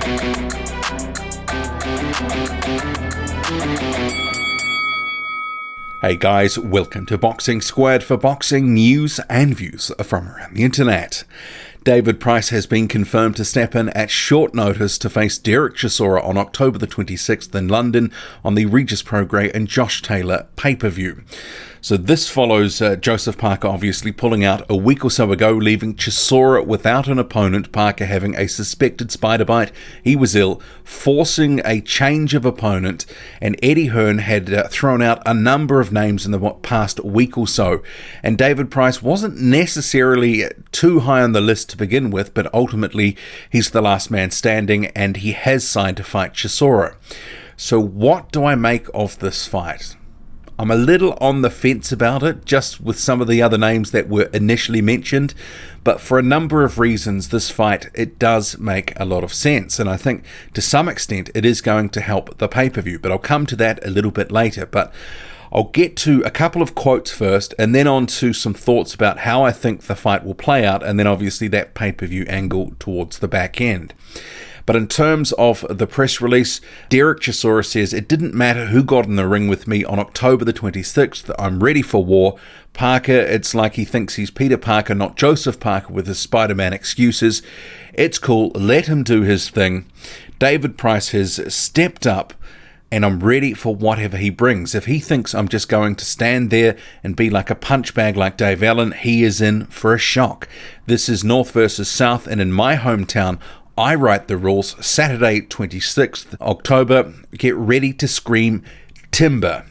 Hey guys, welcome to Boxing Squared for boxing news and views from around the internet. David Price has been confirmed to step in at short notice to face Derek Chisora on October the 26th in London on the Regis Prograis and Josh Taylor pay-per-view. So this follows Joseph Parker obviously pulling out a week or so ago, leaving Chisora without an opponent, Parker having a suspected spider bite. He was ill, forcing a change of opponent, and Eddie Hearn had thrown out a number of names in the past week or so. And David Price wasn't necessarily too high on the list to begin with, but ultimately he's the last man standing and he has signed to fight Chisora. So what do I make of this fight? I'm a little on the fence about it, just with some of the other names that were initially mentioned, but for a number of reasons, this fight, it does make a lot of sense, and I think to some extent it is going to help the pay-per-view, but I'll come to that a little bit later. But I'll get to a couple of quotes first, and then on to some thoughts about how I think the fight will play out, and then obviously that pay-per-view angle towards the back end. But in terms of the press release, Derek Chisora says, "It didn't matter who got in the ring with me on October the 26th. I'm ready for war. Parker, it's like he thinks he's Peter Parker, not Joseph Parker with his Spider-Man excuses. It's cool. Let him do his thing. David Price has stepped up, and I'm ready for whatever he brings. If he thinks I'm just going to stand there and be like a punch bag like Dave Allen, he is in for a shock. This is North versus South, and in my hometown, I write the rules. Saturday, 26th October. Get ready to scream timber."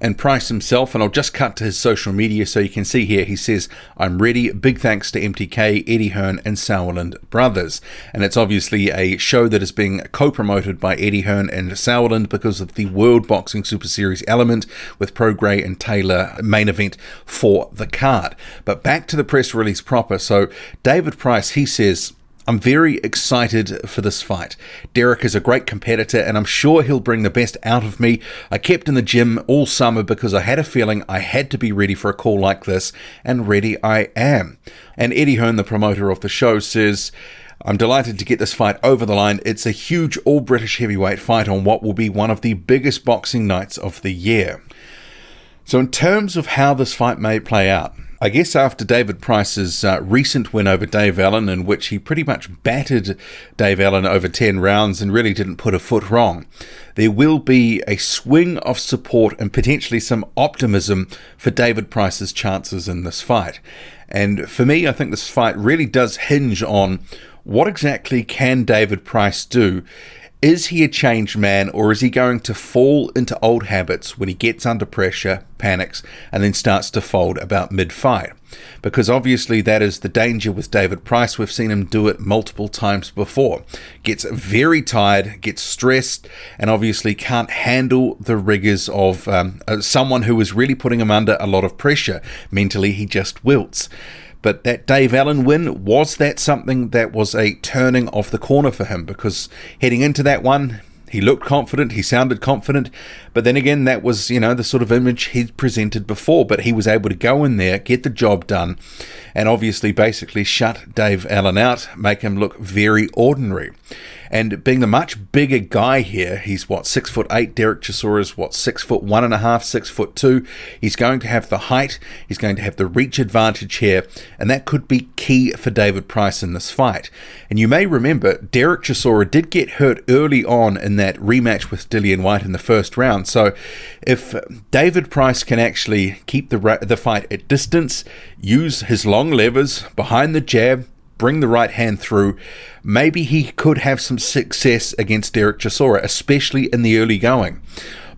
And Price himself, and I'll just cut to his social media so you can see here, he says, "I'm ready. Big thanks to MTK, Eddie Hearn and Sauerland Brothers." And it's obviously a show that is being co-promoted by Eddie Hearn and Sauerland because of the World Boxing Super Series element with Prograis and Taylor main event for the card. But back to the press release proper. So David Price, he says, "I'm very excited for this fight. Derek is a great competitor and I'm sure he'll bring the best out of me. I kept in the gym all summer because I had a feeling I had to be ready for a call like this, and ready I am." And Eddie Hearn, the promoter of the show, says, "I'm delighted to get this fight over the line. It's a huge all-British heavyweight fight on what will be one of the biggest boxing nights of the year." So in terms of how this fight may play out, I guess after David Price's recent win over Dave Allen, in which he pretty much battered Dave Allen over 10 rounds and really didn't put a foot wrong, there will be a swing of support and potentially some optimism for David Price's chances in this fight. And for me, I think this fight really does hinge on what exactly can David Price do. Is he a changed man, or is he going to fall into old habits when he gets under pressure, panics, and then starts to fold about mid-fight? Because obviously that is the danger with David Price. We've seen him do it multiple times before. Gets very tired, gets stressed, and obviously can't handle the rigors of someone who is really putting him under a lot of pressure. Mentally, he just wilts. But that Dave Allen win, was that something that was a turning of the corner for him? Because heading into that one, he looked confident, he sounded confident, but then again, that was, the sort of image he'd presented before, but he was able to go in there, get the job done, and obviously basically shut Dave Allen out, make him look very ordinary. And being the much bigger guy here, he's 6'8", Derek Chisora's 6'1.5", 6'2". He's going to have the height, he's going to have the reach advantage here, and that could be key for David Price in this fight. And you may remember, Derek Chisora did get hurt early on in that rematch with Dillian Whyte in the first round. So if David Price can actually keep the fight at distance, use his long levers behind the jab, bring the right hand through, maybe he could have some success against Derek Chisora, especially in the early going.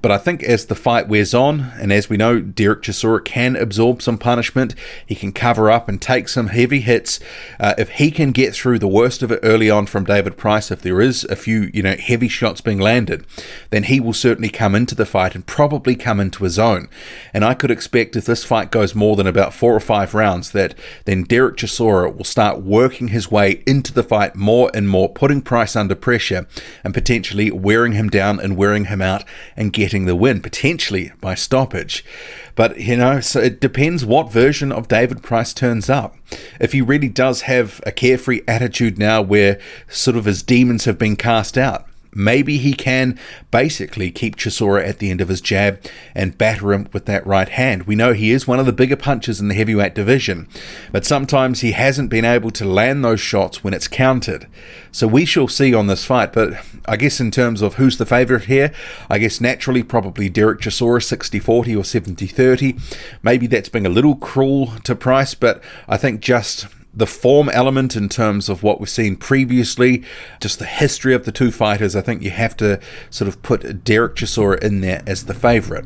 But I think as the fight wears on, and as we know, Derek Chisora can absorb some punishment, he can cover up and take some heavy hits. If he can get through the worst of it early on from David Price, if there is a few, heavy shots being landed, then he will certainly come into the fight and probably come into his own. And I could expect if this fight goes more than about 4 or 5 rounds, that then Derek Chisora will start working his way into the fight more and more, putting Price under pressure and potentially wearing him down and wearing him out and getting getting the win, potentially by stoppage. But, so it depends what version of David Price turns up. If he really does have a carefree attitude now where sort of his demons have been cast out, maybe he can basically keep Chisora at the end of his jab and batter him with that right hand. We know he is one of the bigger punchers in the heavyweight division, but sometimes he hasn't been able to land those shots when it's countered. So we shall see on this fight, but I guess in terms of who's the favourite here, I guess naturally probably Derek Chisora 60-40 or 70-30. Maybe that's being a little cruel to Price, but I think just the form element in terms of what we've seen previously, just the history of the two fighters, I think you have to sort of put Derek Chisora in there as the favourite.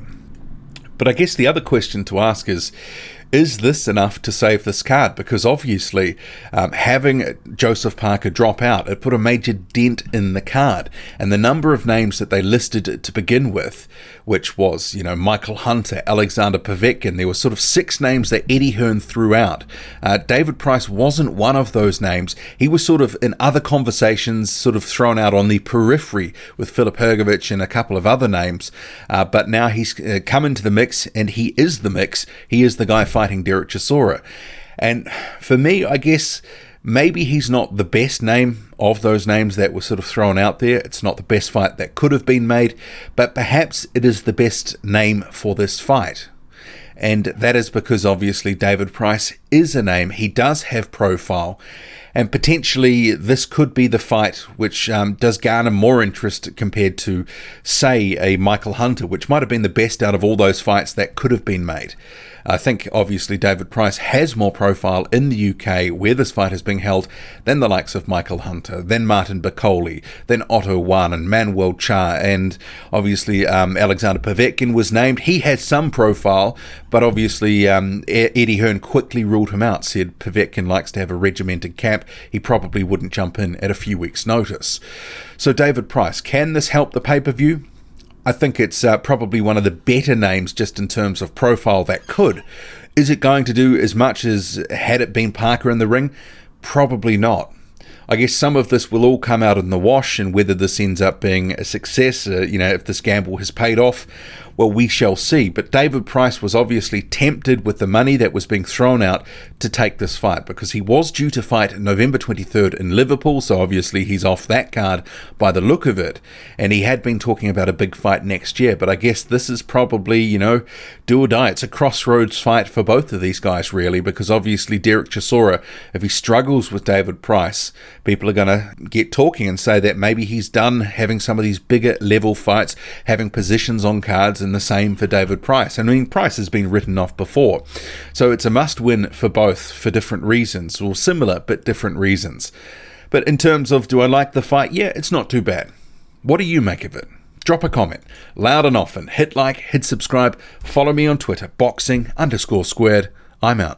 But I guess the other question to ask is this enough to save this card? Because obviously having Joseph Parker drop out, it put a major dent in the card. And the number of names that they listed to begin with, which was, Michael Hunter, Alexander Povetkin, there were sort of 6 names that Eddie Hearn threw out. David Price wasn't one of those names. He was sort of in other conversations, sort of thrown out on the periphery with Filip Hrgovic and a couple of other names. But now he's come into the mix, and he is the mix. He is the guy fighting Derek Chisora. And for me, I guess maybe he's not the best name of those names that were sort of thrown out there. It's not the best fight that could have been made, but perhaps it is the best name for this fight. And that is because obviously David Price is a name. He does have profile, and potentially this could be the fight which does garner more interest compared to, say, a Michael Hunter, which might have been the best out of all those fights that could have been made. I think obviously David Price has more profile in the UK where this fight is being held than the likes of Michael Hunter, then Martin Bakole, then Otto Wan and Manuel Cha, and obviously Alexander Povetkin was named. He had some profile, but obviously Eddie Hearn quickly ruled him out, said Povetkin likes to have a regimented camp. He probably wouldn't jump in at a few weeks' notice. So David Price, can this help the pay-per-view? I think it's probably one of the better names just in terms of profile that could. Is it going to do as much as had it been Parker in the ring? Probably not. I guess some of this will all come out in the wash, and whether this ends up being a success, if this gamble has paid off, well, we shall see. But David Price was obviously tempted with the money that was being thrown out to take this fight, because he was due to fight November 23rd in Liverpool, so obviously he's off that card by the look of it. And he had been talking about a big fight next year, but I guess this is probably, do or die. It's a crossroads fight for both of these guys, really, because obviously Derek Chisora, if he struggles with David Price, people are going to get talking and say that maybe he's done having some of these bigger level fights, having positions on cards, and the same for David Price. I mean, Price has been written off before. So it's a must-win for both for different reasons, or similar but different reasons. But in terms of do I like the fight? Yeah, it's not too bad. What do you make of it? Drop a comment, loud and often. Hit like, hit subscribe, follow me on Twitter, boxing_squared. I'm out.